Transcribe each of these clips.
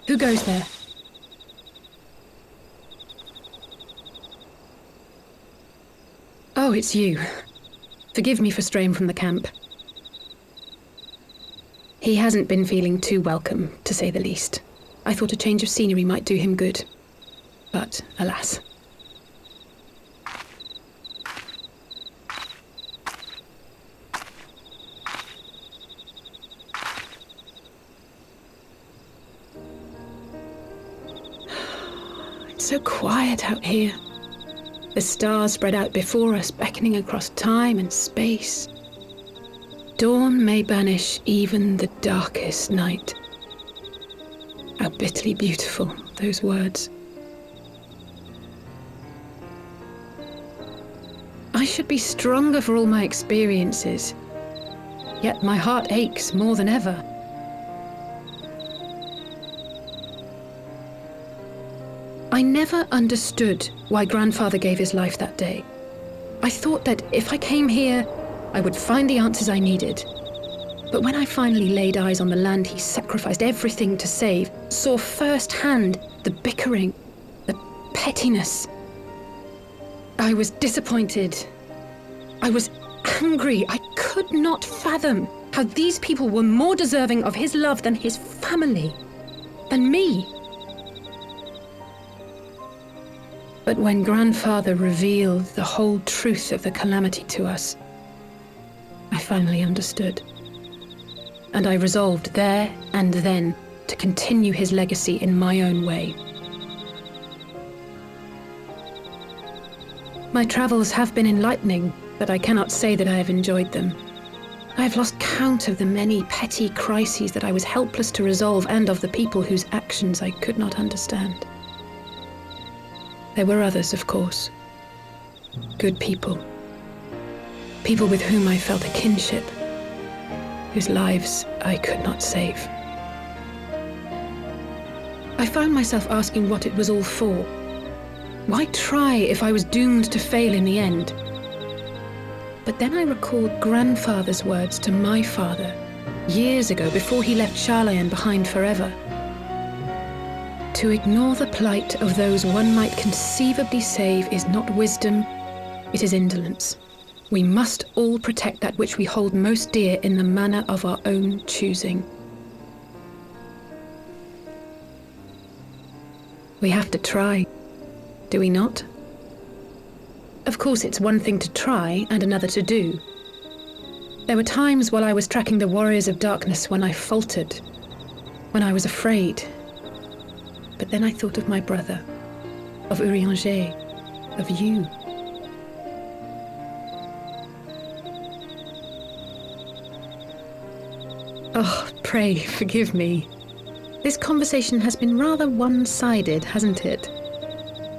Who goes there? Oh, it's you. Forgive me for straying from the camp. He hasn't been feeling too welcome, to say the least. I thought a change of scenery might do him good. But, alas. It's so quiet out here. The stars spread out before us, beckoning across time and space. Dawn may banish even the darkest night. How bitterly beautiful, those words. I should be stronger for all my experiences, yet my heart aches more than ever. I never understood why Grandfather gave his life that day. I thought that if I came here, I would find the answers I needed. But when I finally laid eyes on the land he sacrificed everything to save, saw firsthand the bickering, the pettiness, I was disappointed. I was angry. I could not fathom how these people were more deserving of his love than his family, than me. But when Grandfather revealed the whole truth of the calamity to us, I finally understood. And I resolved there and then to continue his legacy in my own way. My travels have been enlightening, but I cannot say that I have enjoyed them. I have lost count of the many petty crises that I was helpless to resolve and of the people whose actions I could not understand. There were others, of course. Good people. People with whom I felt a kinship, whose lives I could not save. I found myself asking what it was all for. Why try if I was doomed to fail in the end? But then I recalled Grandfather's words to my father, years ago, before he left Charlayan behind forever. To ignore the plight of those one might conceivably save is not wisdom, it is indolence. We must all protect that which we hold most dear in the manner of our own choosing. We have to try, do we not? Of course, it's one thing to try and another to do. There were times while I was tracking the warriors of darkness when I faltered, when I was afraid. But then I thought of my brother, of Urianger, of you. Oh, pray forgive me. This conversation has been rather one-sided, hasn't it?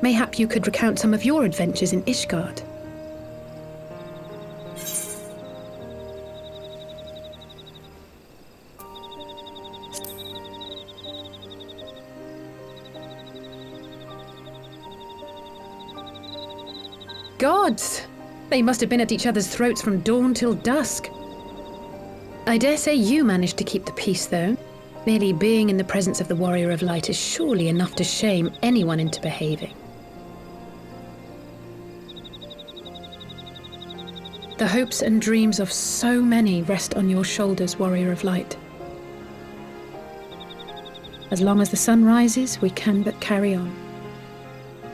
Mayhap you could recount some of your adventures in Ishgard. Gods! They must have been at each other's throats from dawn till dusk. I dare say you managed to keep the peace, though. Merely being in the presence of the Warrior of Light is surely enough to shame anyone into behaving. The hopes and dreams of so many rest on your shoulders, Warrior of Light. As long as the sun rises, we can but carry on,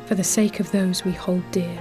for the sake of those we hold dear.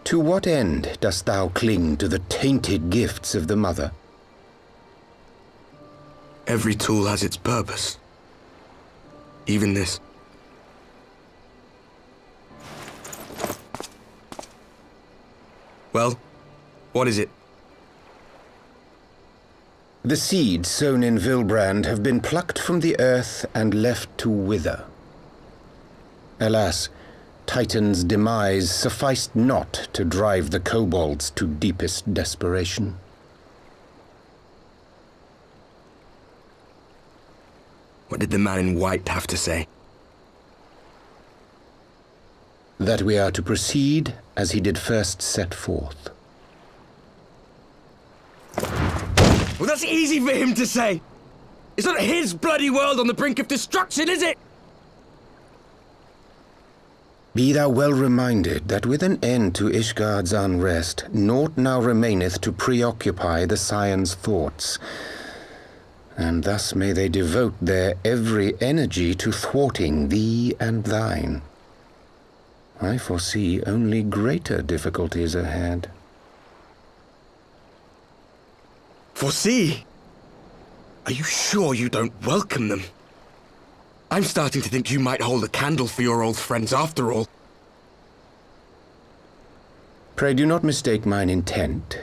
To what end dost thou cling to the tainted gifts of the Mother? Every tool has its purpose. Even this. Well, what is it? The seeds sown in Vilbrand have been plucked from the earth and left to wither. Alas, Titan's demise sufficed not to drive the kobolds to deepest desperation. What did the man in white have to say? That we are to proceed as he did first set forth. Well, that's easy for him to say! It's not his bloody world on the brink of destruction, is it? Be thou well reminded that with an end to Ishgard's unrest, naught now remaineth to preoccupy the Scions' thoughts, and thus may they devote their every energy to thwarting thee and thine. I foresee only greater difficulties ahead. Foresee? Are you sure you don't welcome them? I'm starting to think you might hold a candle for your old friends after all. Pray do not mistake mine intent.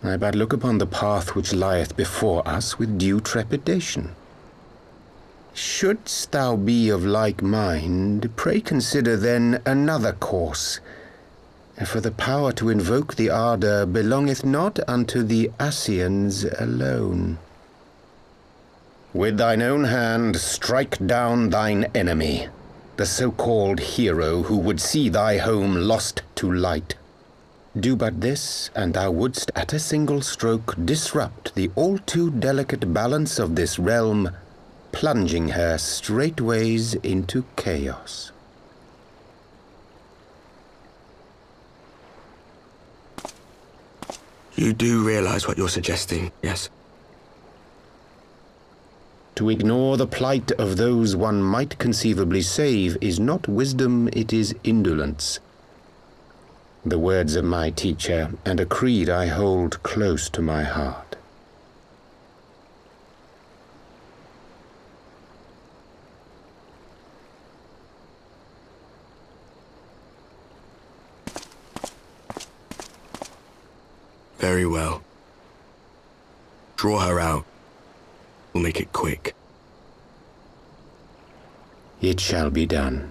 I but look upon the path which lieth before us with due trepidation. Shouldst thou be of like mind, pray consider then another course. For the power to invoke the ardour belongeth not unto the Ascians alone. With thine own hand strike down thine enemy, the so-called hero who would see thy home lost to light. Do but this, and thou wouldst at a single stroke disrupt the all-too delicate balance of this realm, plunging her straightways into chaos. You do realize what you're suggesting, yes? To ignore the plight of those one might conceivably save is not wisdom, it is indolence. The words of my teacher, and a creed I hold close to my heart. Very well. Draw her out. We'll make it quick. It shall be done.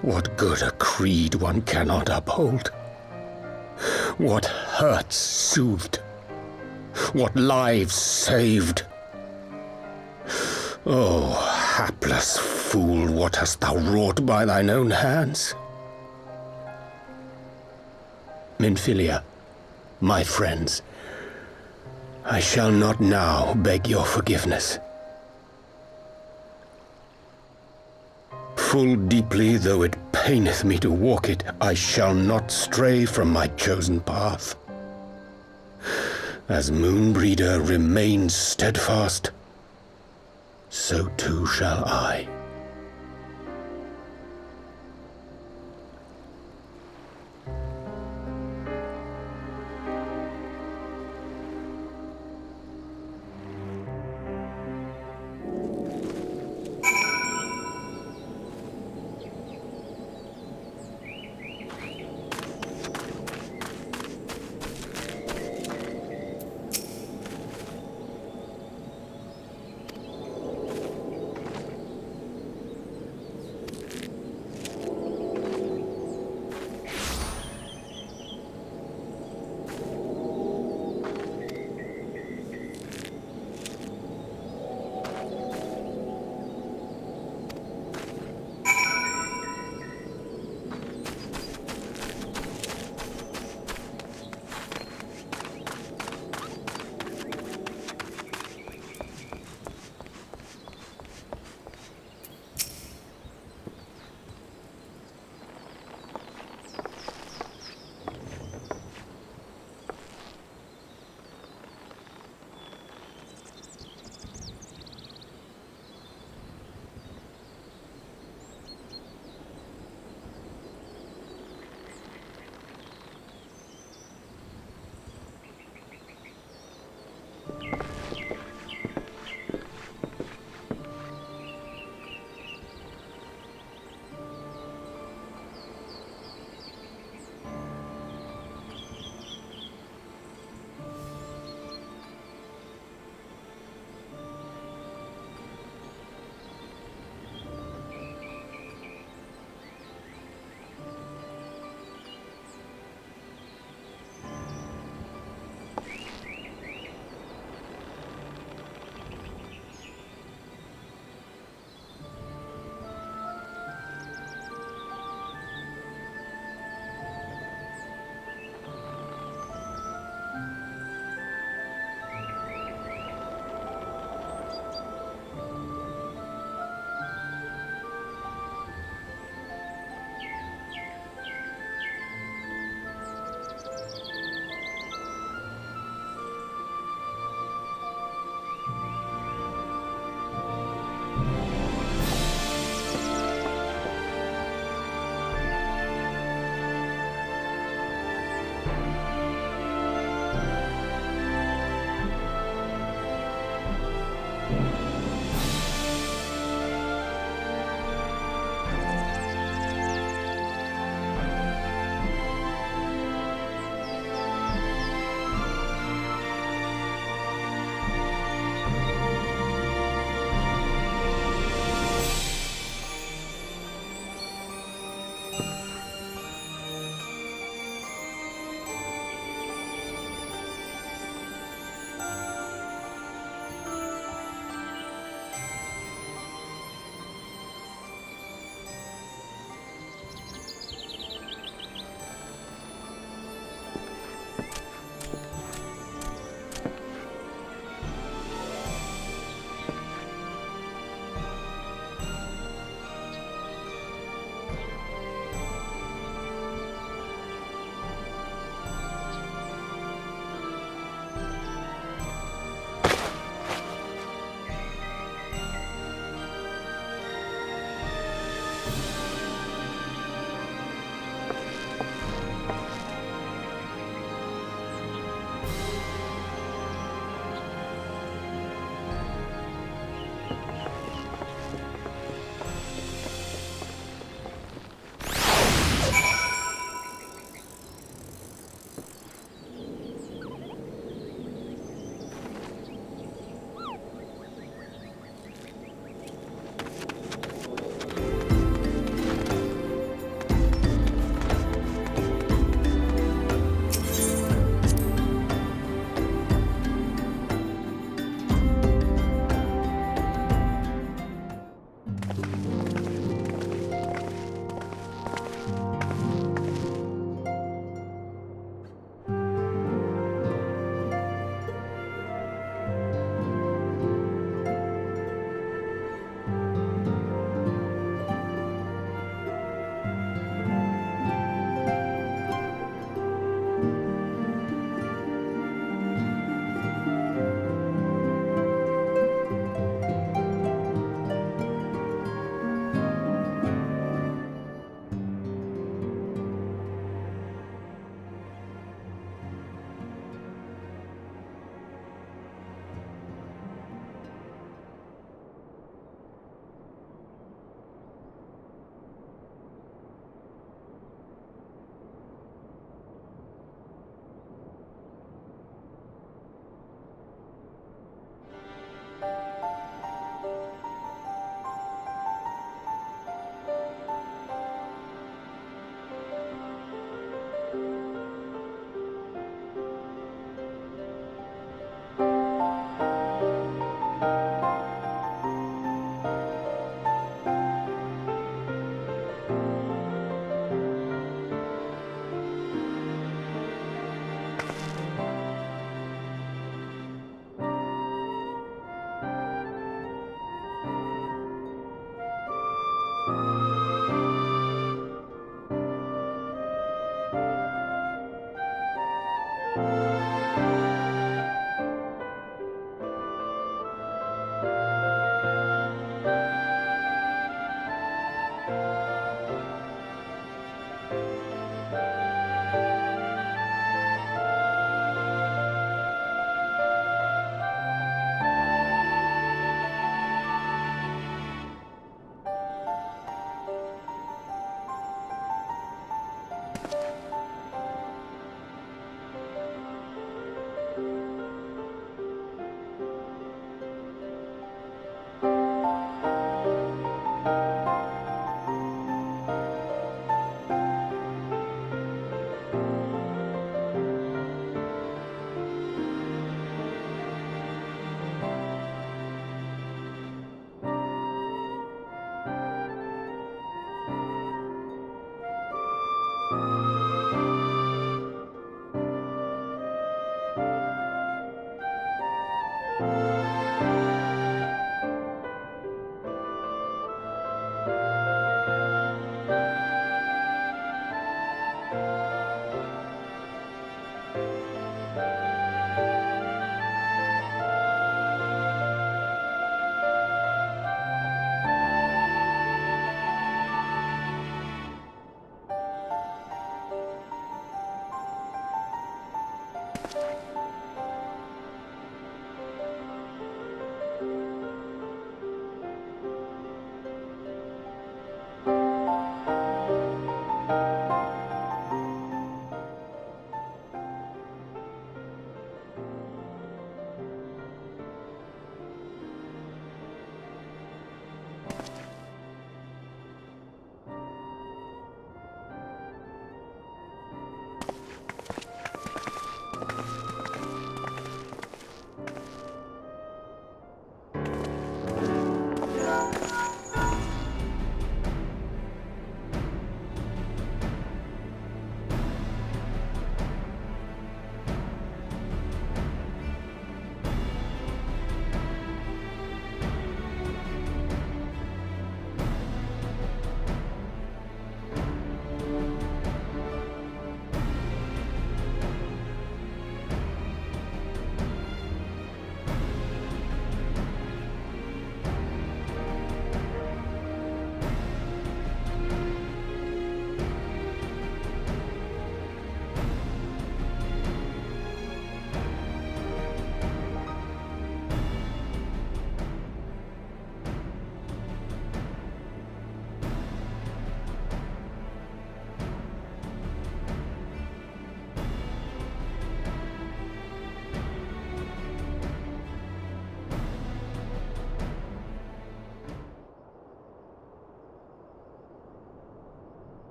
What good a creed one cannot uphold? What hurts soothed? What lives saved? Oh, hapless fool, what hast thou wrought by thine own hands? Minfilia, my friends, I shall not now beg your forgiveness. Full deeply though it paineth me to walk it, I shall not stray from my chosen path. As Moonbreeder remains steadfast, so too shall I.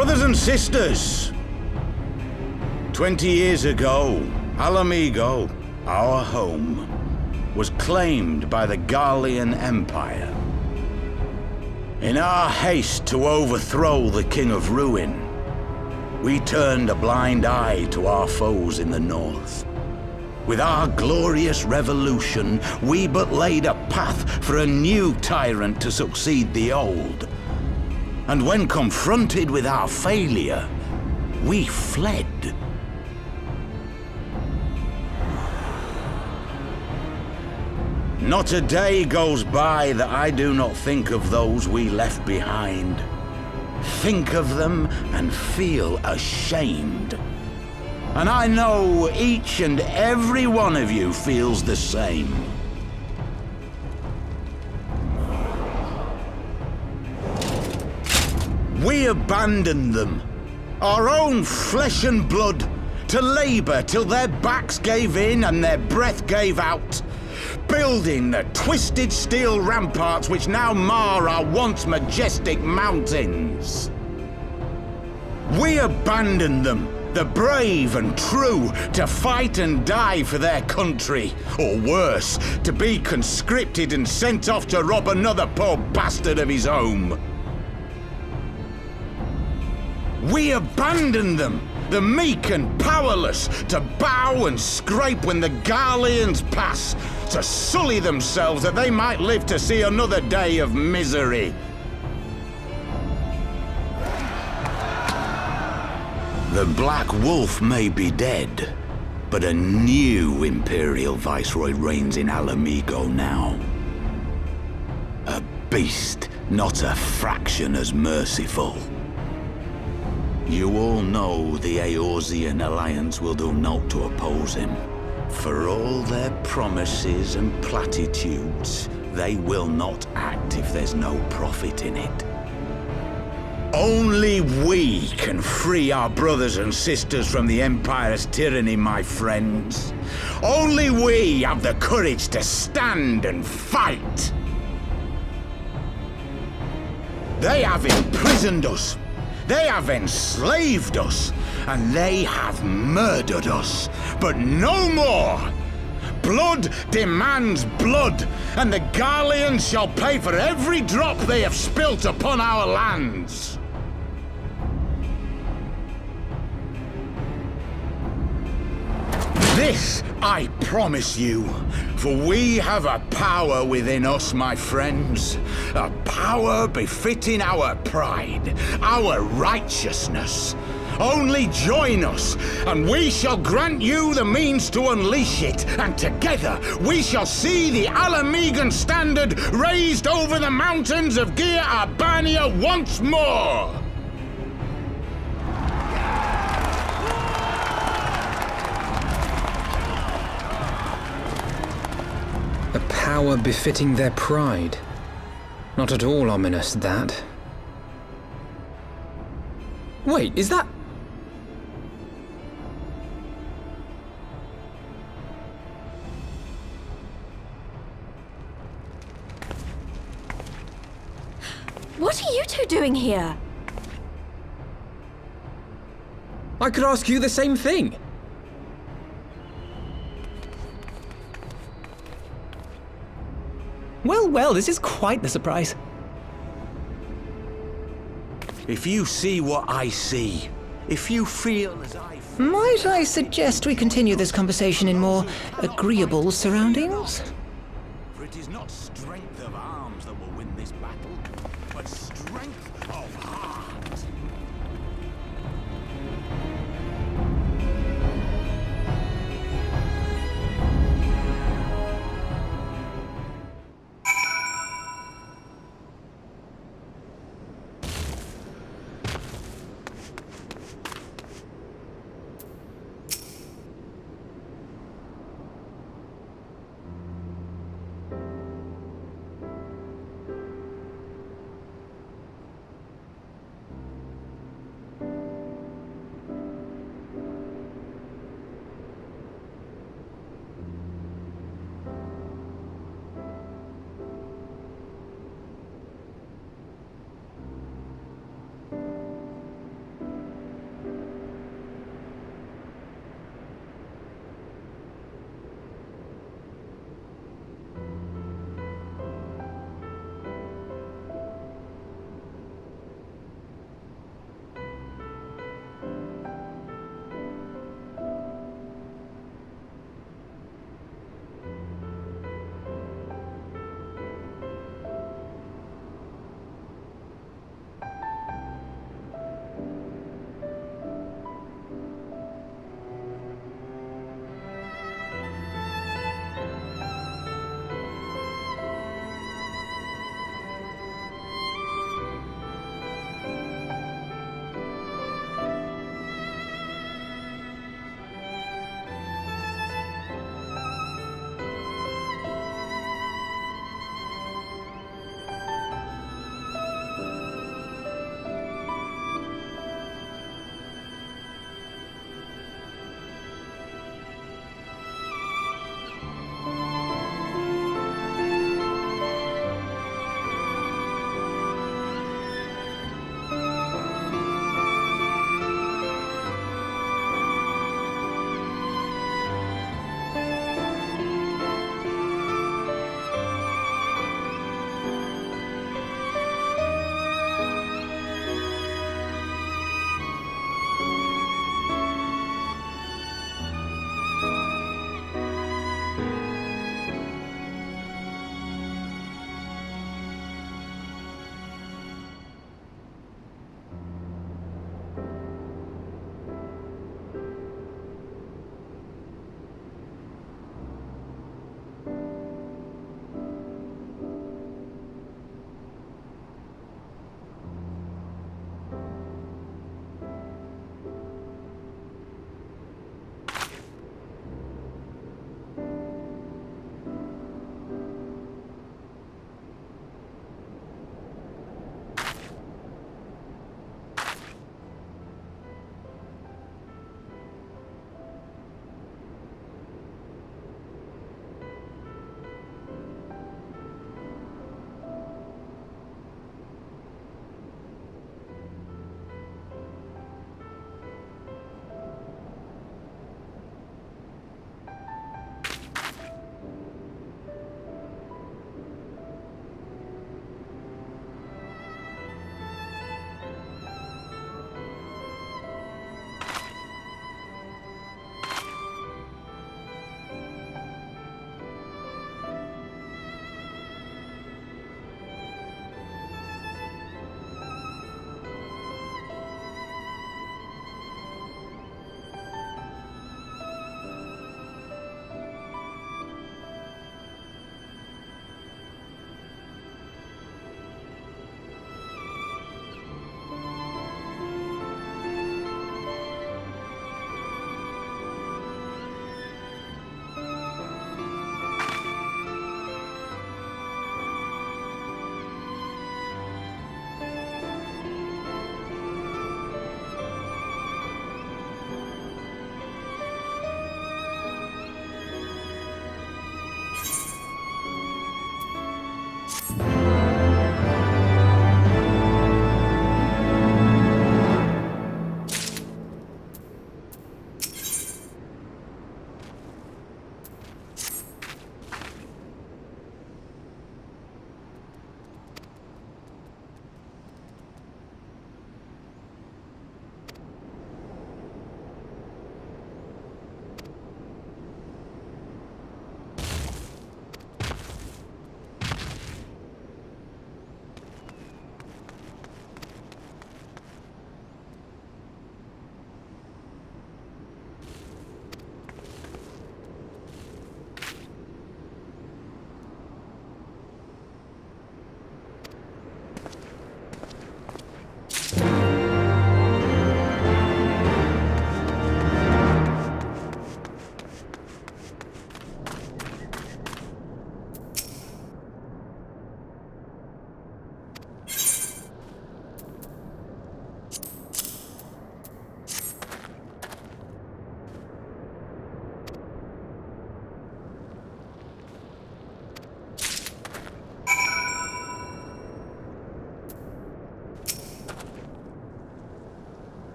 Brothers and sisters, 20 years ago, Alamigo, our home, was claimed by the Garlean Empire. In our haste to overthrow the King of Ruin, we turned a blind eye to our foes in the north. With our glorious revolution, we but laid a path for a new tyrant to succeed the old. And when confronted with our failure, we fled. Not a day goes by that I do not think of those we left behind. Think of them and feel ashamed. And I know each and every one of you feels the same. We abandoned them, our own flesh and blood, to labor till their backs gave in and their breath gave out, building the twisted steel ramparts which now mar our once majestic mountains. We abandoned them, the brave and true, to fight and die for their country, or worse, to be conscripted and sent off to rob another poor bastard of his home. We abandoned them, the meek and powerless, to bow and scrape when the Garleans pass, to sully themselves that they might live to see another day of misery. The Black Wolf may be dead, but a new Imperial Viceroy reigns in Alamigo now. A beast, not a fraction as merciful. You all know the Eorzean Alliance will do naught to oppose him. For all their promises and platitudes, they will not act if there's no profit in it. Only we can free our brothers and sisters from the Empire's tyranny, my friends. Only we have the courage to stand and fight. They have imprisoned us. They have enslaved us, and they have murdered us, but no more! Blood demands blood, and the Garleans shall pay for every drop they have spilt upon our lands! This I promise you, for we have a power within us, my friends. A power befitting our pride, our righteousness. Only join us, and we shall grant you the means to unleash it, and together we shall see the Alamigan standard raised over the mountains of Gia Arbania once more! A power befitting their pride. Not at all ominous, that. Wait, is that... What are you two doing here? I could ask you the same thing. Well, this is quite the surprise. If you see what I see, if you feel as I feel... Might I suggest we continue this conversation in more agreeable surroundings? For it is not strength of arms that will win this battle, but strength of heart.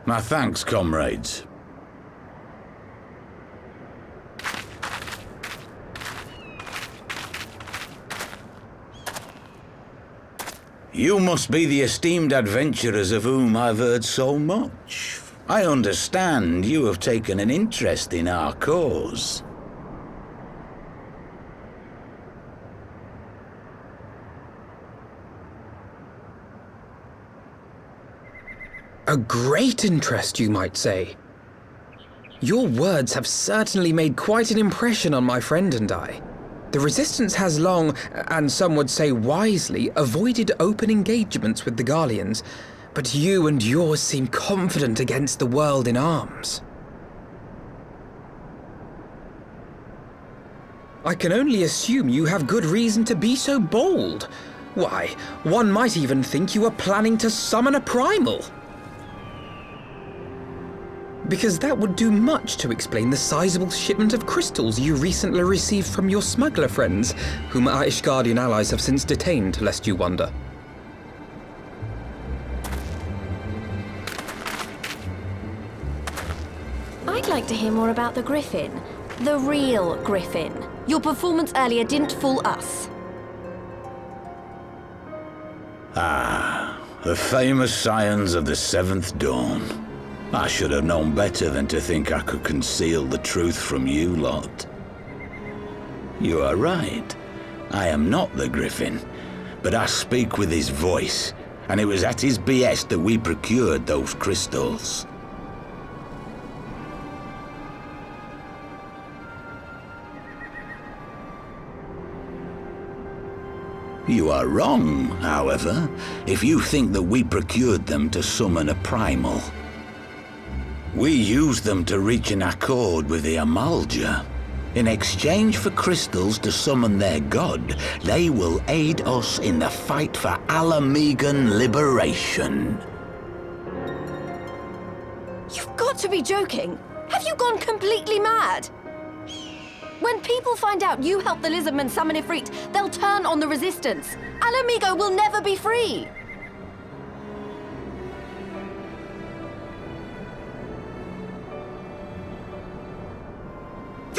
My thanks, comrades. You must be the esteemed adventurers of whom I've heard so much. I understand you have taken an interest in our cause. A great interest, you might say. Your words have certainly made quite an impression on my friend and I. The Resistance has long, and some would say wisely, avoided open engagements with the Garleans, but you and yours seem confident against the world in arms. I can only assume you have good reason to be so bold. Why, one might even think you are planning to summon a primal. Because that would do much to explain the sizable shipment of crystals you recently received from your smuggler friends, whom our Ishgardian allies have since detained, lest you wonder. I'd like to hear more about the Griffin. The real Griffin. Your performance earlier didn't fool us. Ah, the famous scions of the Seventh Dawn. I should have known better than to think I could conceal the truth from you lot. You are right. I am not the Griffin, but I speak with his voice, and it was at his behest that we procured those crystals. You are wrong, however, if you think that we procured them to summon a primal. We used them to reach an accord with the Amalja. In exchange for crystals to summon their god, they will aid us in the fight for Alamegan liberation. You've got to be joking. Have you gone completely mad? When people find out you helped the Lizardmen summon Ifrit, they'll turn on the Resistance. Alamigo will never be free.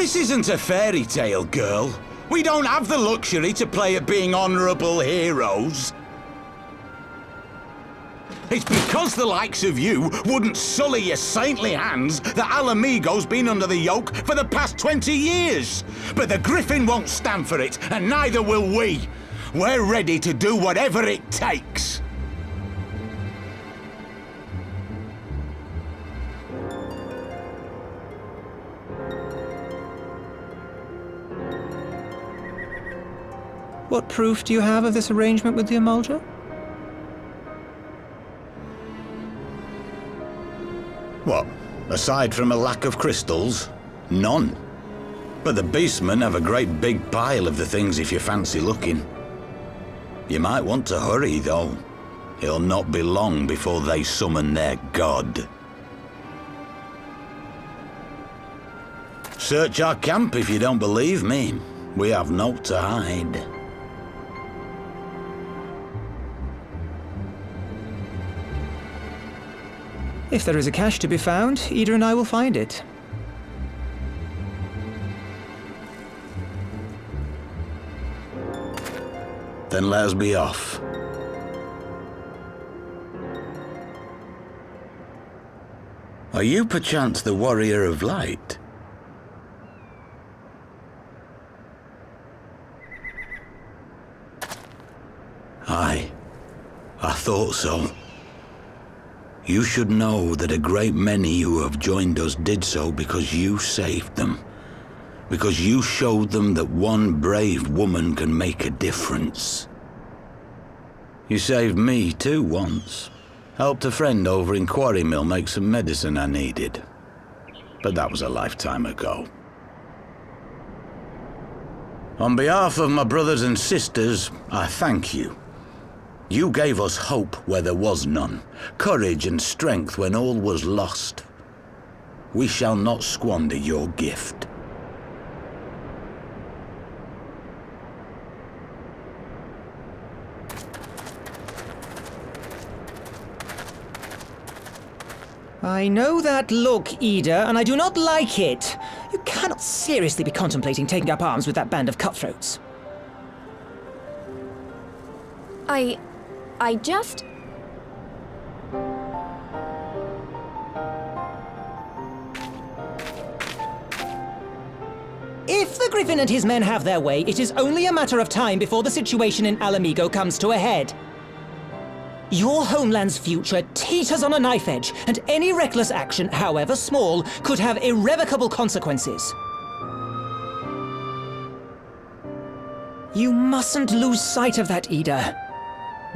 This isn't a fairy tale, girl. We don't have the luxury to play at being honorable heroes. It's because the likes of you wouldn't sully your saintly hands that Alamigo's been under the yoke for the past 20 years. But the Griffin won't stand for it, and neither will we. We're ready to do whatever it takes. What proof do you have of this arrangement with the Amalja? What? Aside from a lack of crystals? None. But the beastmen have a great big pile of the things if you fancy looking. You might want to hurry, though. It'll not be long before they summon their god. Search our camp if you don't believe me. We have naught to hide. If there is a cache to be found, Ida and I will find it. Then let us be off. Are you perchance the Warrior of Light? Aye, I thought so. You should know that a great many who have joined us did so because you saved them. Because you showed them that one brave woman can make a difference. You saved me too once. Helped a friend over in Quarry Mill make some medicine I needed. But that was a lifetime ago. On behalf of my brothers and sisters, I thank you. You gave us hope where there was none, courage and strength when all was lost. We shall not squander your gift. I know that look, Ida, and I do not like it. You cannot seriously be contemplating taking up arms with that band of cutthroats. I just... If the Griffin and his men have their way, it is only a matter of time before the situation in Alamigo comes to a head. Your homeland's future teeters on a knife edge, and any reckless action, however small, could have irrevocable consequences. You mustn't lose sight of that, Ida.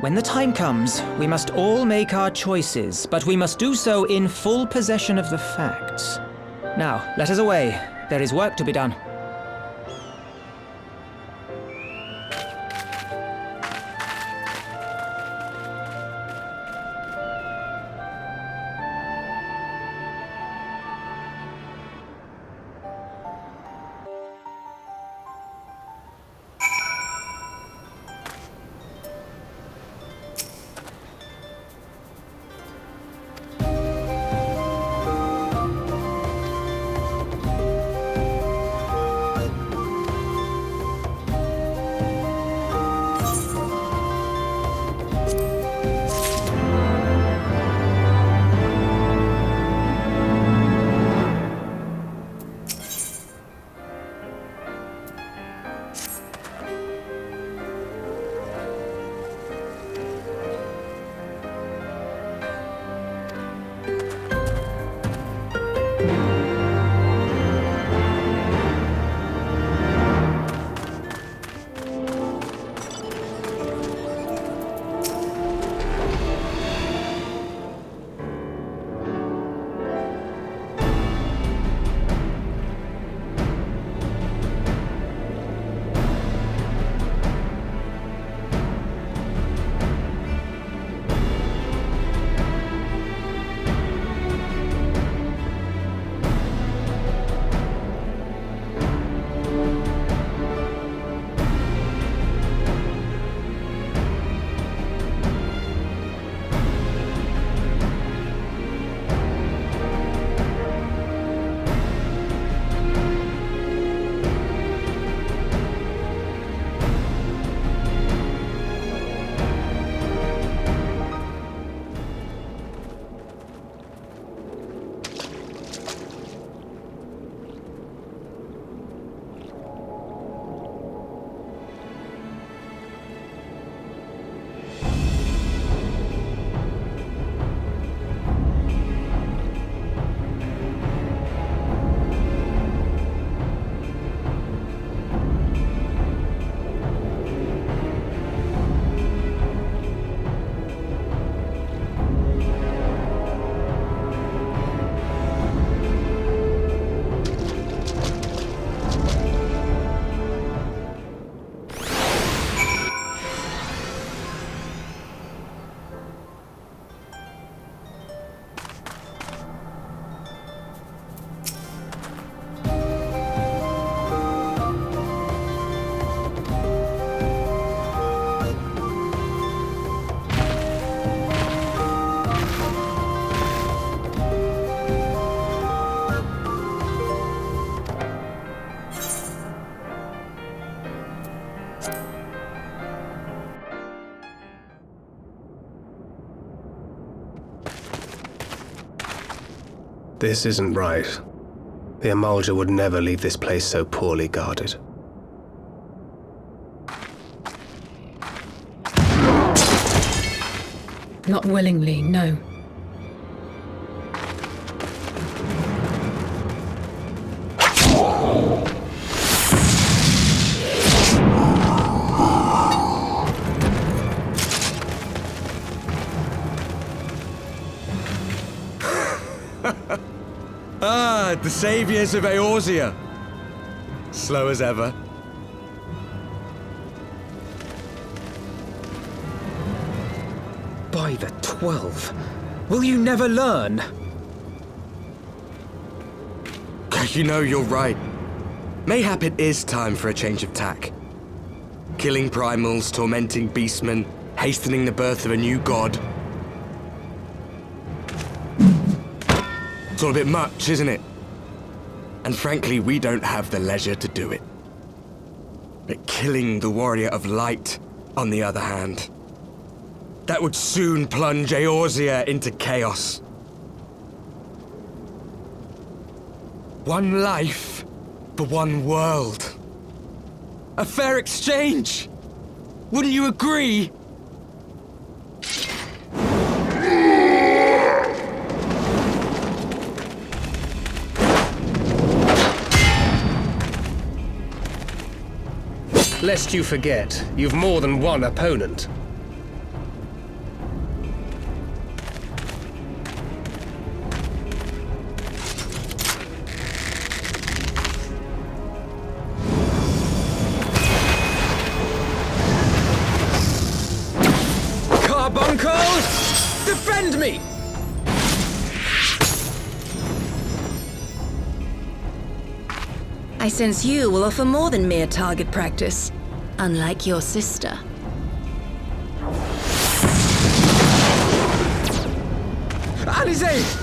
When the time comes, we must all make our choices, but we must do so in full possession of the facts. Now, let us away. There is work to be done. This isn't right. The Amalja would never leave this place so poorly guarded. Not willingly, no. The saviors of Eorzea. Slow as ever. By the 12. Will you never learn? You know, you're right. Mayhap it is time for a change of tack. Killing primals, tormenting beastmen, hastening the birth of a new god. all a bit much, isn't it? And frankly, we don't have the leisure to do it. But killing the Warrior of Light, on the other hand, that would soon plunge Eorzea into chaos. One life for one world. A fair exchange! Wouldn't you agree? Lest you forget, you've more than one opponent. Carbuncles! Defend me! I sense you will offer more than mere target practice, unlike your sister. Alize!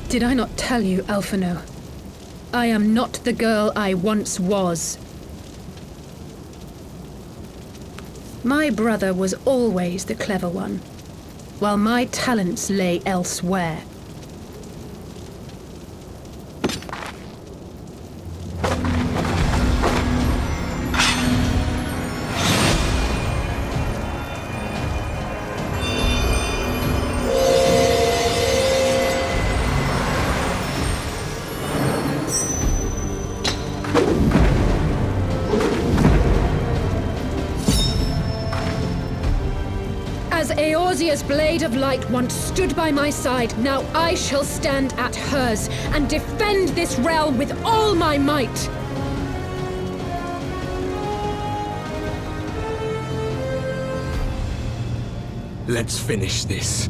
Did I not tell you, Alphino? I am not the girl I once was. My brother was always the clever one, while my talents lay elsewhere. As Eorzea's blade of light once stood by my side, now I shall stand at hers and defend this realm with all my might. Let's finish this.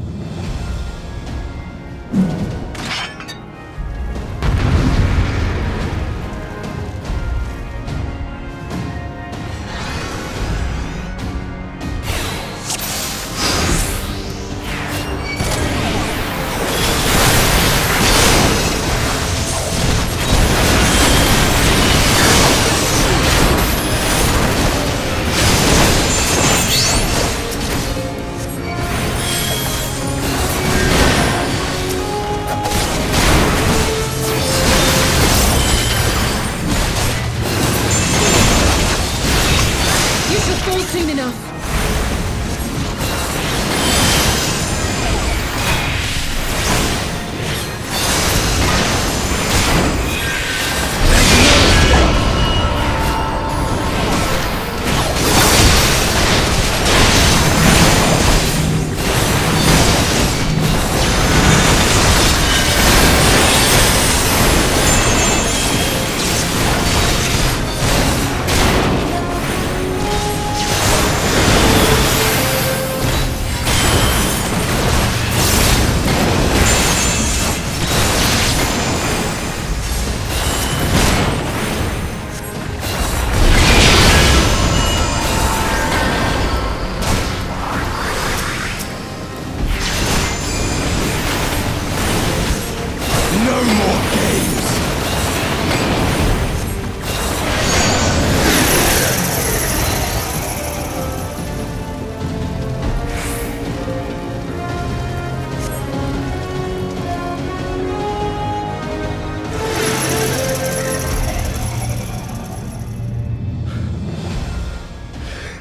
Soon enough.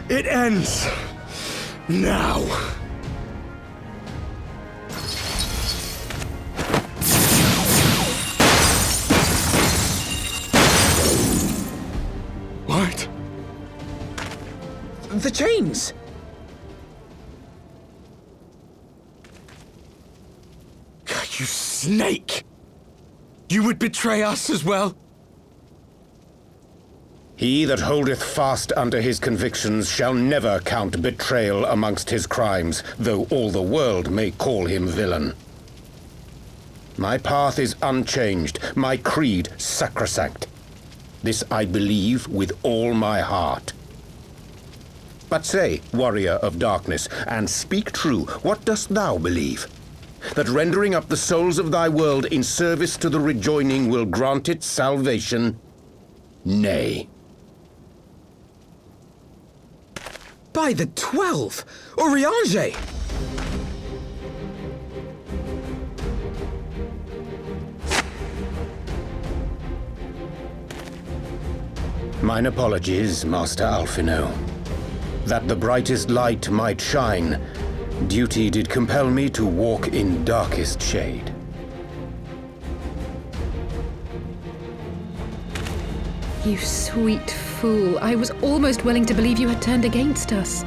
It ends now. What? The chains! You snake! You would betray us as well? He that holdeth fast unto his convictions shall never count betrayal amongst his crimes, though all the world may call him villain. My path is unchanged, my creed sacrosanct. This I believe with all my heart. But say, warrior of darkness, and speak true, what dost thou believe? That rendering up the souls of thy world in service to the rejoining will grant it salvation? Nay. By the 12! Oriange! Mine apologies, Master Alphino. That the brightest light might shine, duty did compel me to walk in darkest shade. You sweet fool. I was almost willing to believe you had turned against us.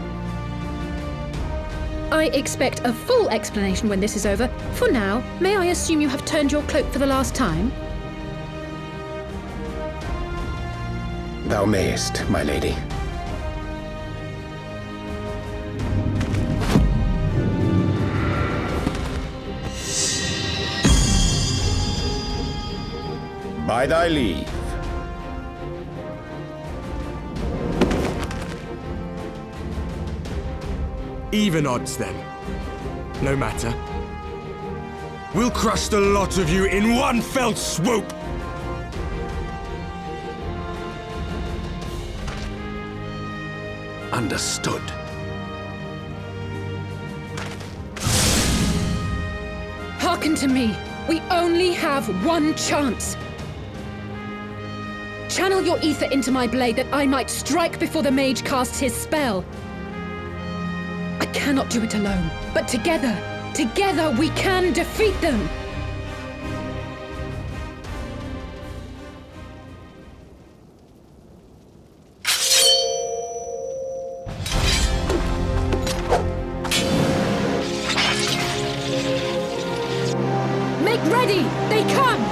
I expect a full explanation when this is over. For now, may I assume you have turned your cloak for the last time? Thou mayest, my lady. By thy leave. Even odds, then. No matter. We'll crush the lot of you in one fell swoop! Understood. Hearken to me. We only have one chance. Channel your ether into my blade that I might strike before the mage casts his spell. I cannot do it alone, but together we can defeat them! Make ready! They come!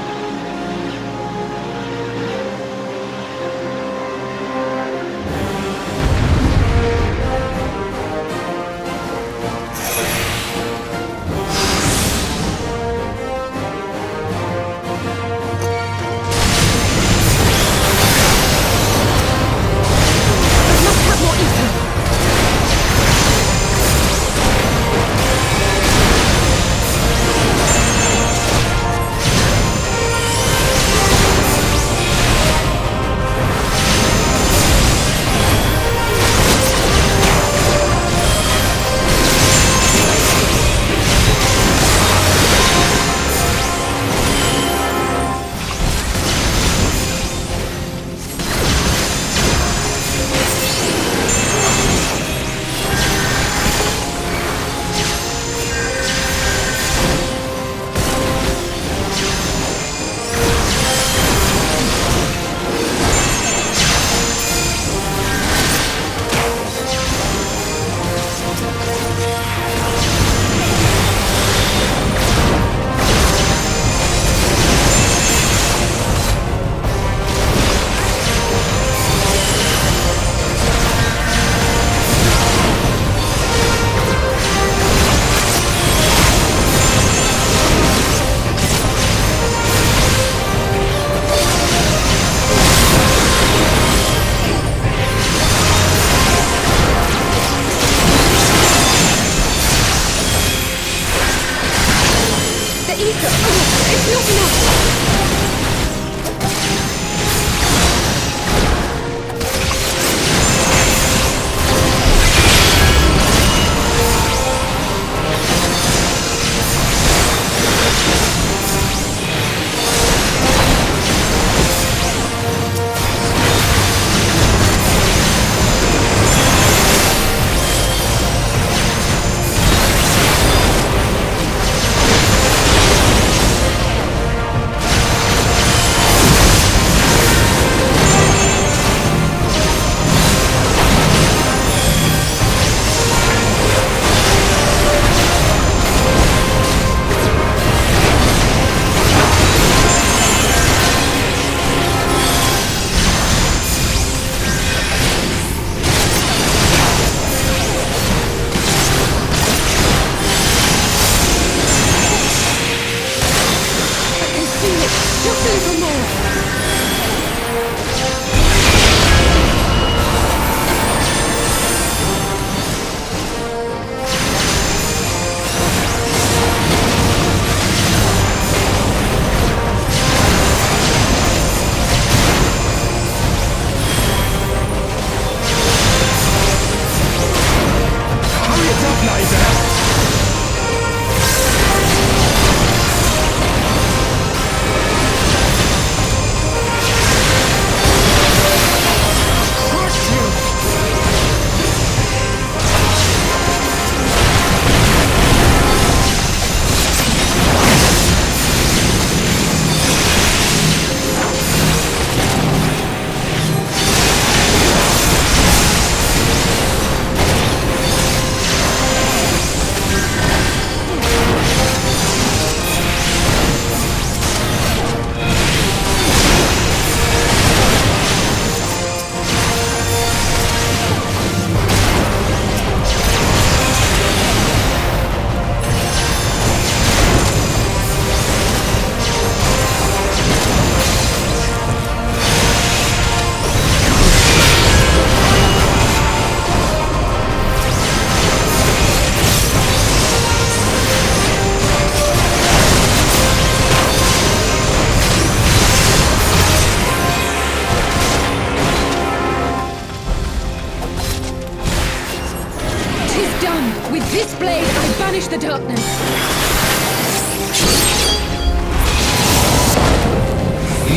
this blade, I banish the darkness.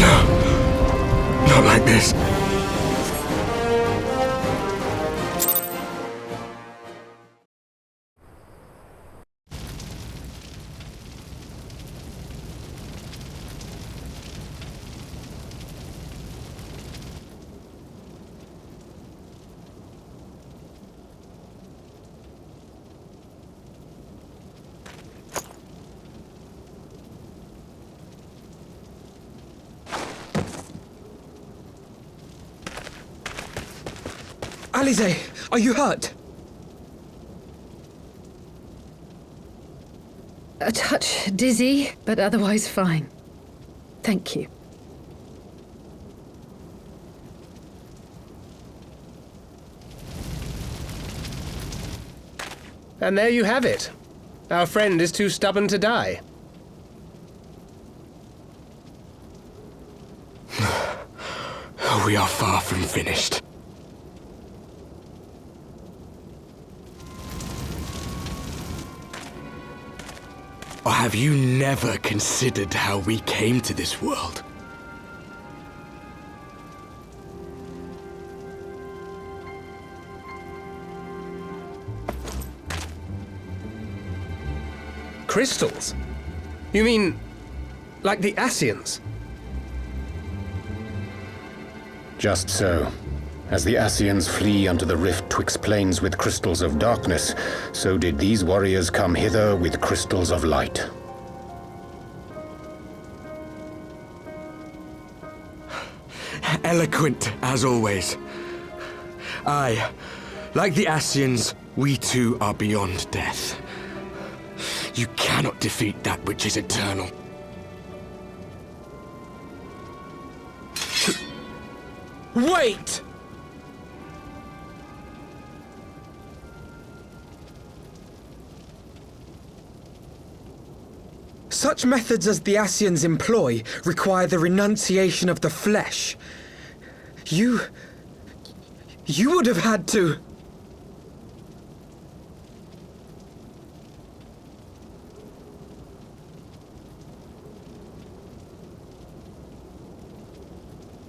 No. Not like this. Alize, are you hurt? A touch dizzy, but otherwise fine. Thank you. And there you have it. Our friend is too stubborn to die. We are far from finished. Or have you never considered how we came to this world? Crystals? You mean, like the Ascians? Just so. As the Ascians flee unto the rift twixt plains with crystals of darkness, so did these warriors come hither with crystals of light. Eloquent, as always. Aye, like the Ascians, we too are beyond death. You cannot defeat that which is eternal. Wait! Such methods as the Ascians employ require the renunciation of the flesh. You would have had to...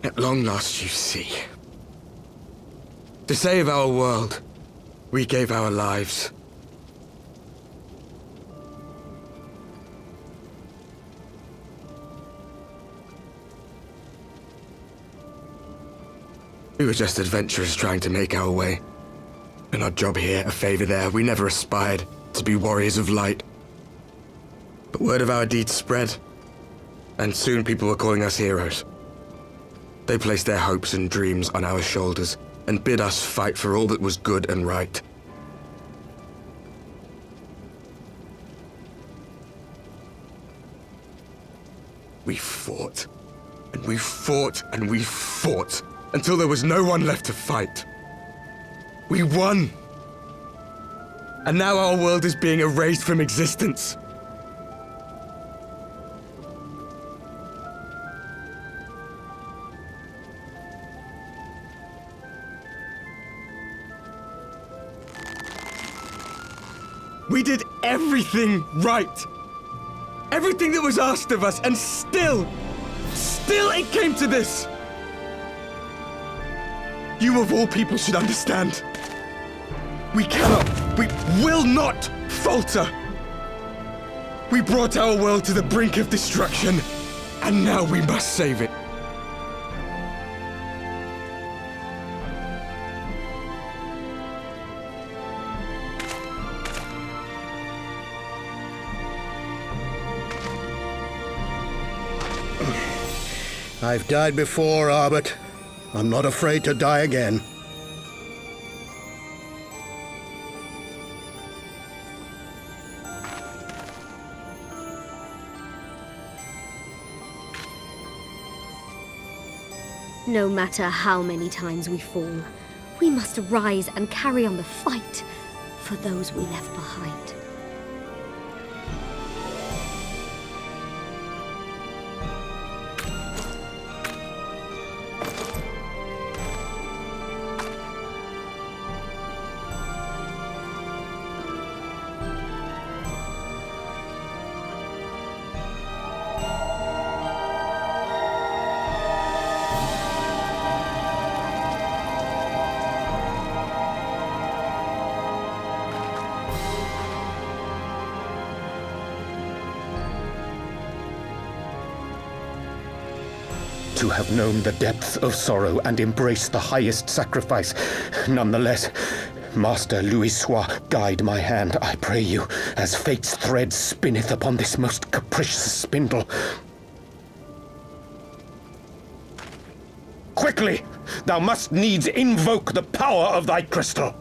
At long last, you see. To save our world, we gave our lives. We were just adventurers trying to make our way. An odd job here, a favor there. We never aspired to be warriors of light. But word of our deeds spread, and soon people were calling us heroes. They placed their hopes and dreams on our shoulders and bid us fight for all that was good and right. We fought, and we fought, and we fought, until there was no one left to fight. We won! And now our world is being erased from existence. We did everything right. Everything that was asked of us, and still it came to this. You of all people should understand. We will not falter. We brought our world to the brink of destruction, and now we must save it. I've died before, Arbet. I'm not afraid to die again. No matter how many times we fall, we must rise and carry on the fight for those we left behind. to have known the depth of sorrow and embraced the highest sacrifice. Nonetheless, Master Louisoix, guide my hand, I pray you, as fate's thread spinneth upon this most capricious spindle. Quickly! Thou must needs invoke the power of thy crystal!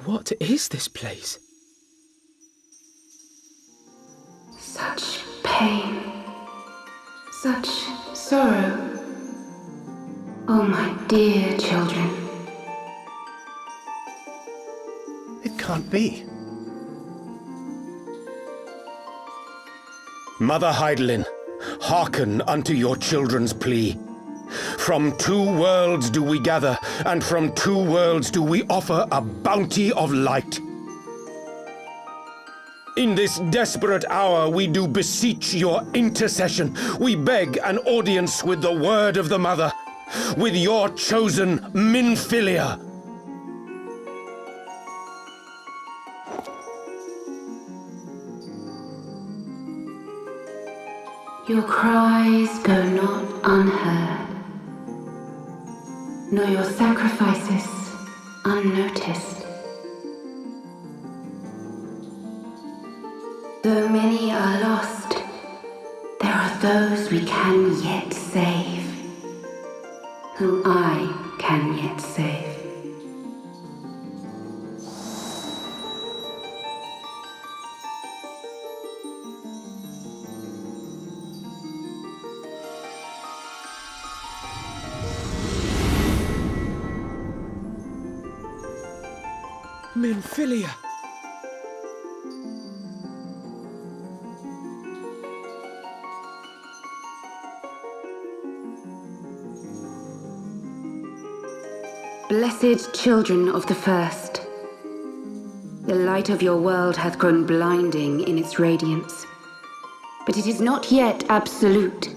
What is this place? Such pain. Such sorrow. Oh, my dear children. It can't be. Mother Heidelin, hearken unto your children's plea. From two worlds do we gather, and from two worlds do we offer a bounty of light. In this desperate hour we do beseech your intercession. We beg an audience with the word of the Mother, with your chosen Minfilia. Your cries go not unheard, nor your sacrifices unnoticed. Though many are lost, there are those we can yet save, whom I can yet save. Minfilia! Blessed children of the First, the light of your world hath grown blinding in its radiance, but it is not yet absolute.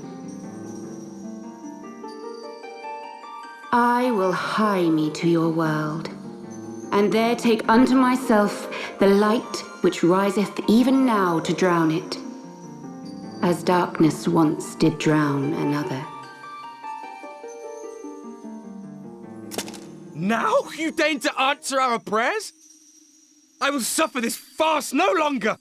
I will hie me to your world, and there take unto myself the light which riseth even now to drown it, as darkness once did drown another. Now you deign to answer our prayers? I will suffer this farce no longer!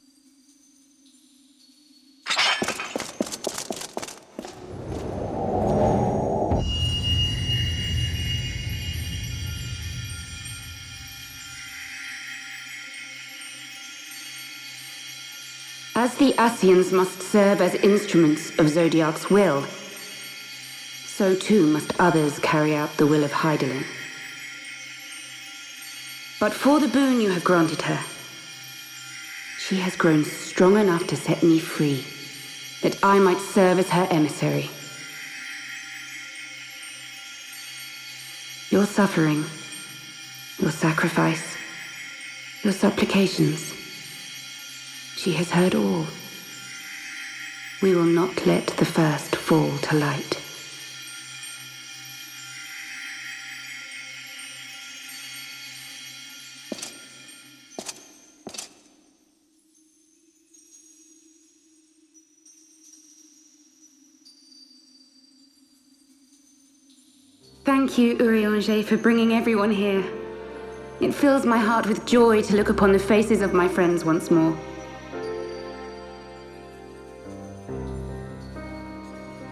As the Ascians must serve as instruments of Zodiark's will, so too must others carry out the will of Heidelin. But for the boon you have granted her, she has grown strong enough to set me free, that I might serve as her emissary. Your suffering, your sacrifice, your supplications, she has heard all. We will not let the first fall to light. Thank you, Urianger, for bringing everyone here. It fills my heart with joy to look upon the faces of my friends once more.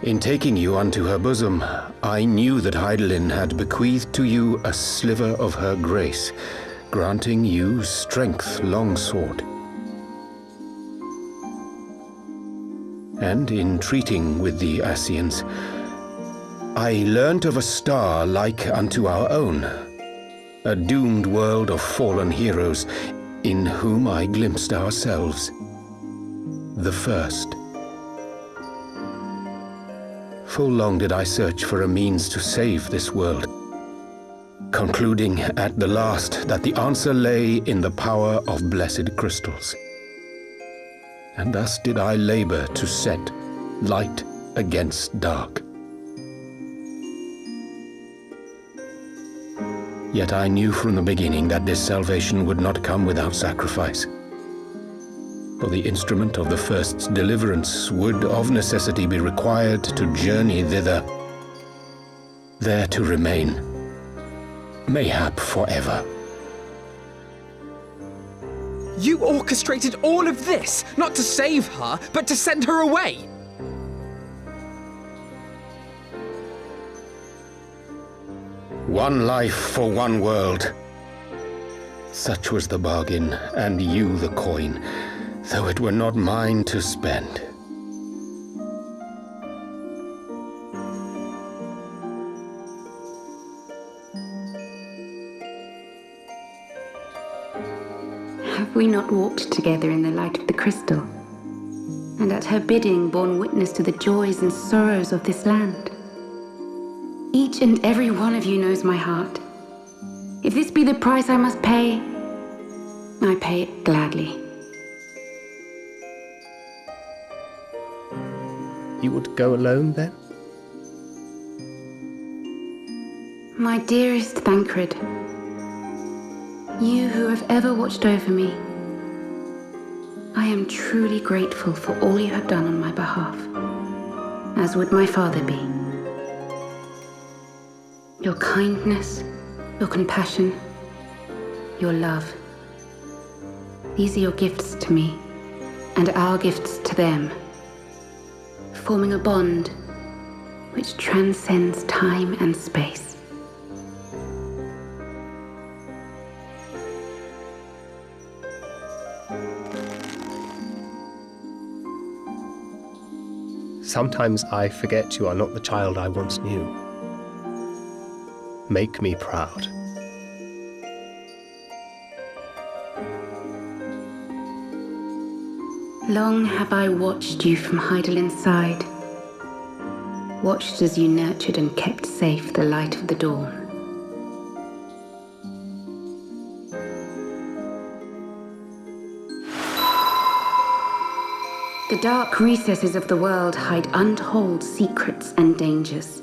In taking you unto her bosom, I knew that Heidelin had bequeathed to you a sliver of her grace, granting you strength longsword. and in treating with the Ascians, I learnt of a star like unto our own, a doomed world of fallen heroes in whom I glimpsed ourselves, the first. Full long did I search for a means to save this world, concluding at the last that the answer lay in the power of blessed crystals. And thus did I labor to set light against dark. Yet I knew from the beginning that this salvation would not come without sacrifice. For the instrument of the first's deliverance would of necessity be required to journey thither, there to remain, mayhap forever. You orchestrated all of this, not to save her, but to send her away! One life for one world. Such was the bargain, and you the coin, though it were not mine to spend. Have we not walked together in the light of the crystal, and at her bidding borne witness to the joys and sorrows of this land? Each and every one of you knows my heart. If this be the price I must pay, I pay it gladly. You would go alone, then? My dearest Thancred, you who have ever watched over me, I am truly grateful for all you have done on my behalf, as would my father be. Your kindness, your compassion, your love. These are your gifts to me, and our gifts to them, forming a bond which transcends time and space. Sometimes I forget you are not the child I once knew. Make me proud. Long have I watched you from Heidelin's side, watched as you nurtured and kept safe the light of the dawn. The dark recesses of the world hide untold secrets and dangers.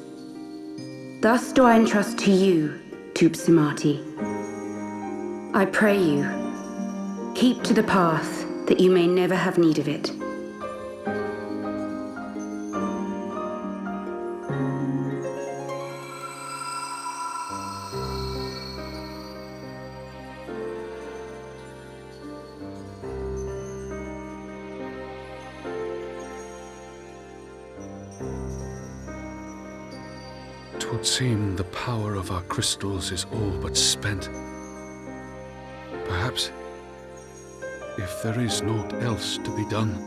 Thus do I entrust to you, Tupsimati. I pray you, keep to the path that you may never have need of it. Twould seem the power of our crystals is all but spent. Perhaps, if there is naught else to be done.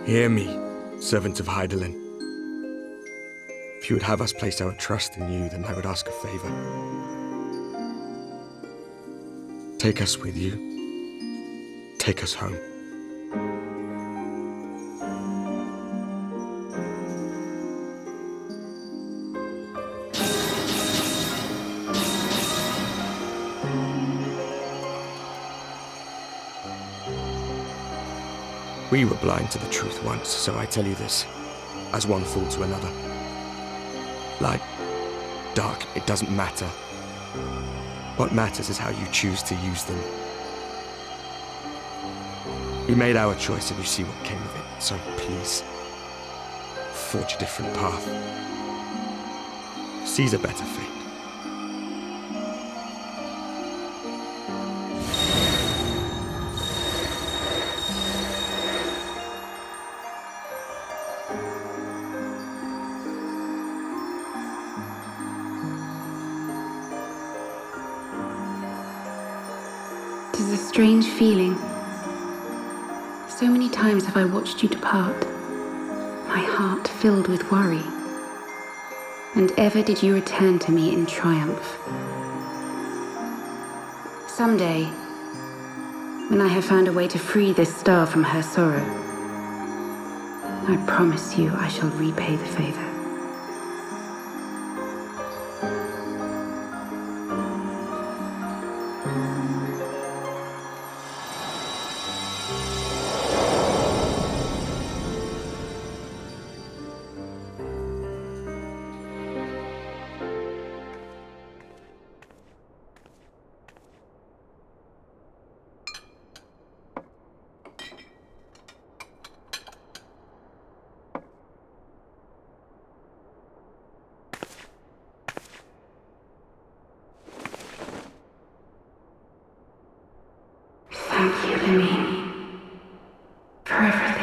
Hear me, servants of Heidelin. If you would have us place our trust in you, then I would ask a favor. Take us with you. Take us home. We were blind to the truth once, so I tell you this, as one fool to another. Light, dark, it doesn't matter. What matters is how you choose to use them. We made our choice and you see what came of it, so please, forge a different path. sees a better fate. It is a strange feeling. So many times have I watched you depart, my heart filled with worry. And ever did you return to me in triumph. Someday, when I have found a way to free this star from her sorrow, I promise you I shall repay the favor. Thank you, Lemmy, for everything.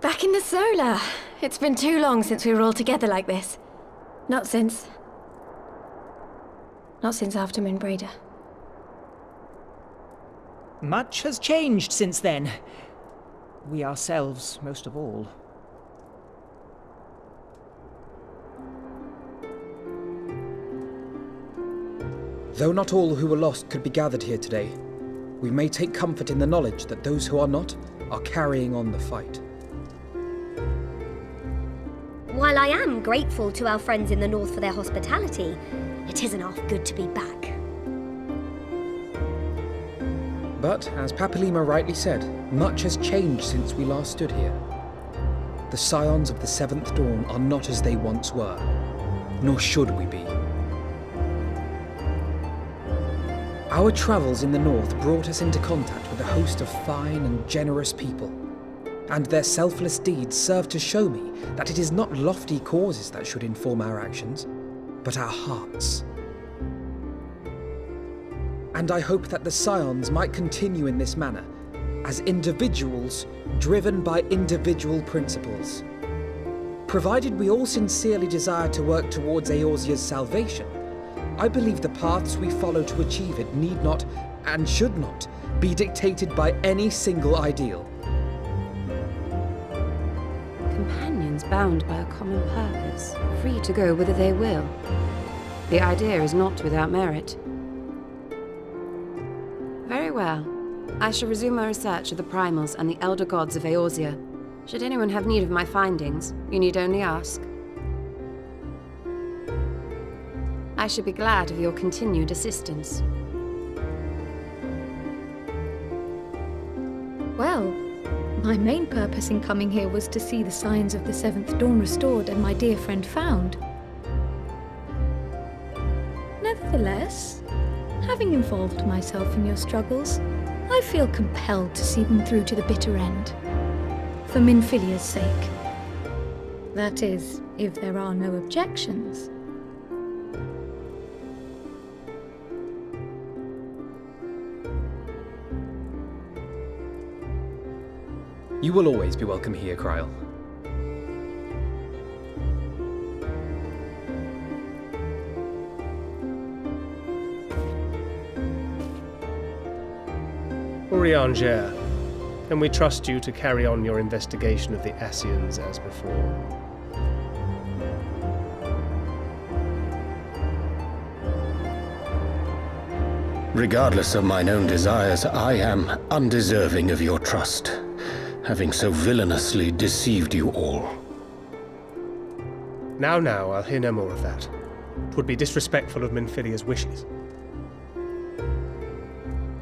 Back in the Solar. It's been too long since we were all together like this. Not since after Moonbraider. Much has changed since then. We ourselves, most of all. Though not all who were lost could be gathered here today, we may take comfort in the knowledge that those who are not are carrying on the fight. While I am grateful to our friends in the north for their hospitality, it isn't half good to be back. But, as Papalima rightly said, much has changed since we last stood here. The Scions of the Seventh Dawn are not as they once were, nor should we be. Our travels in the north brought us into contact with a host of fine and generous people, and their selfless deeds serve to show me that it is not lofty causes that should inform our actions, but our hearts. And I hope that the Scions might continue in this manner, as individuals driven by individual principles. Provided we all sincerely desire to work towards Eorzea's salvation, I believe the paths we follow to achieve it need not, and should not, be dictated by any single ideal. Companions bound by a common purpose, free to go whither they will. The idea is not without merit. Very well. I shall resume my research of the primals and the elder gods of Eorzea. Should anyone have need of my findings, you need only ask. I should be glad of your continued assistance. Well, my main purpose in coming here was to see the signs of the Seventh Dawn restored and my dear friend found. Nevertheless, having involved myself in your struggles, I feel compelled to see them through to the bitter end. For Minfilia's sake. That is, if there are no objections. You will always be welcome here, Kryl. Urianger, can we trust you to carry on your investigation of the Ascians as before? Regardless of mine own desires, I am undeserving of your trust, having so villainously deceived you all. Now, I'll hear no more of that. 'Twould be disrespectful of Minfilia's wishes.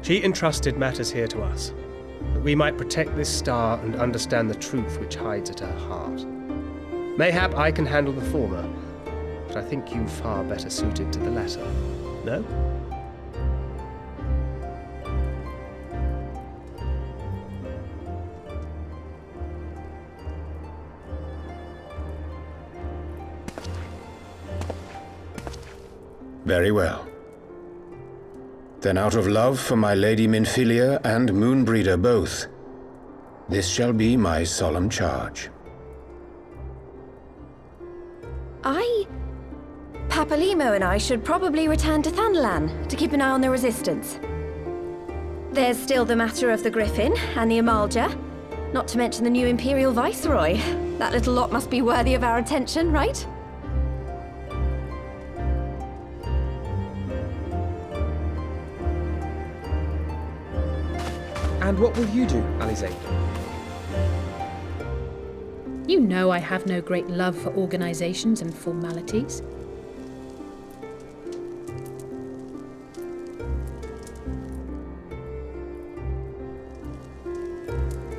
She entrusted matters here to us, that we might protect this star and understand the truth which hides at her heart. Mayhap I can handle the former, but I think you far better suited to the latter. No? Very well. Then out of love for my Lady Minfilia and Moonbreeder both, this shall be my solemn charge. Papalimo and I should probably return to Thanalan to keep an eye on the Resistance. There's still the matter of the Griffin and the Amalja, not to mention the new Imperial Viceroy. That little lot must be worthy of our attention, right? And what will you do, Alize? You know I have no great love for organizations and formalities.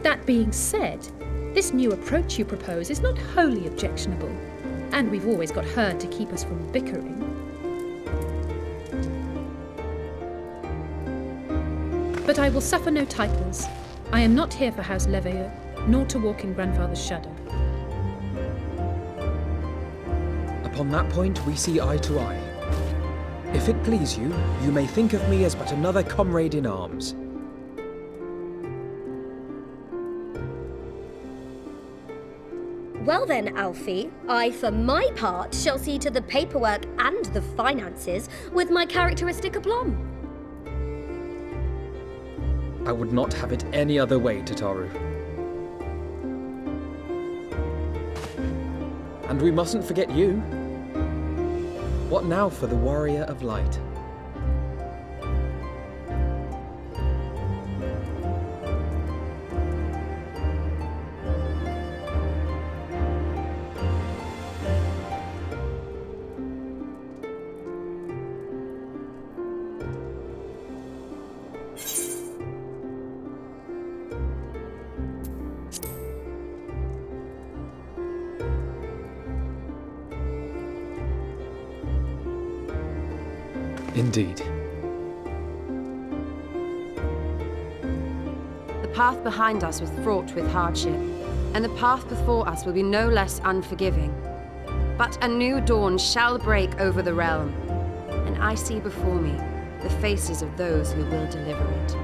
That being said, this new approach you propose is not wholly objectionable, and we've always got her to keep us from bickering. But I will suffer no titles. I am not here for House Leveilleur, nor to walk in Grandfather's shadow. Upon that point, we see eye to eye. If it please you, you may think of me as but another comrade in arms. Well then, Alfie, I for my part shall see to the paperwork and the finances with my characteristic aplomb. I would not have it any other way, Tataru. And we mustn't forget you. What now for the Warrior of Light? Indeed. The path behind us was fraught with hardship, and the path before us will be no less unforgiving. But a new dawn shall break over the realm, and I see before me the faces of those who will deliver it.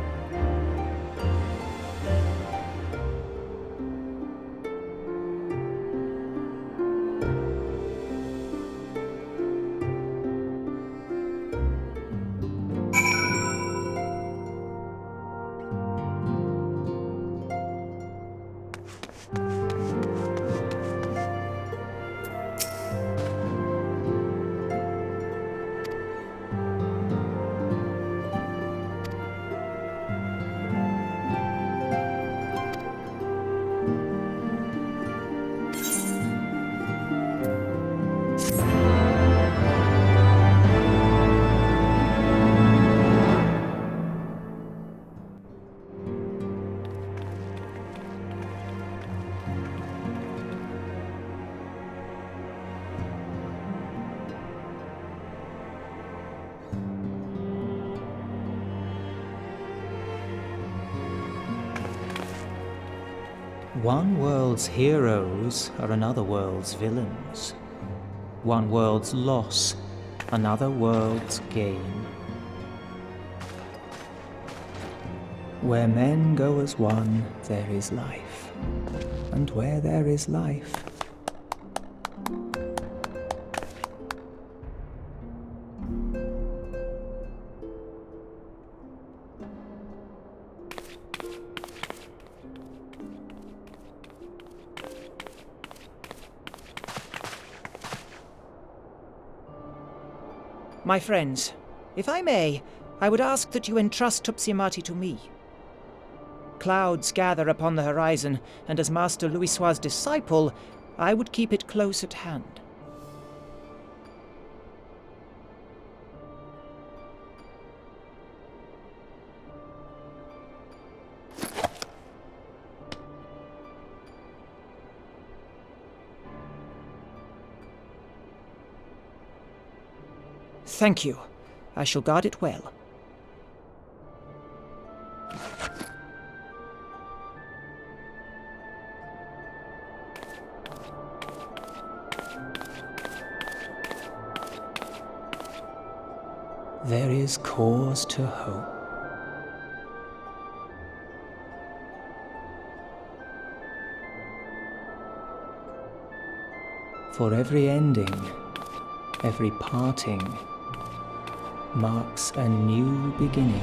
One world's heroes are another world's villains. One world's loss, another world's gain. Where men go as one, there is life. And where there is life, my friends, if I may, I would ask that you entrust Tupsimati to me. Clouds gather upon the horizon, and as Master Louisoix's disciple, I would keep it close at hand. Thank you. I shall guard it well. There is cause to hope. For every ending, every parting, marks a new beginning.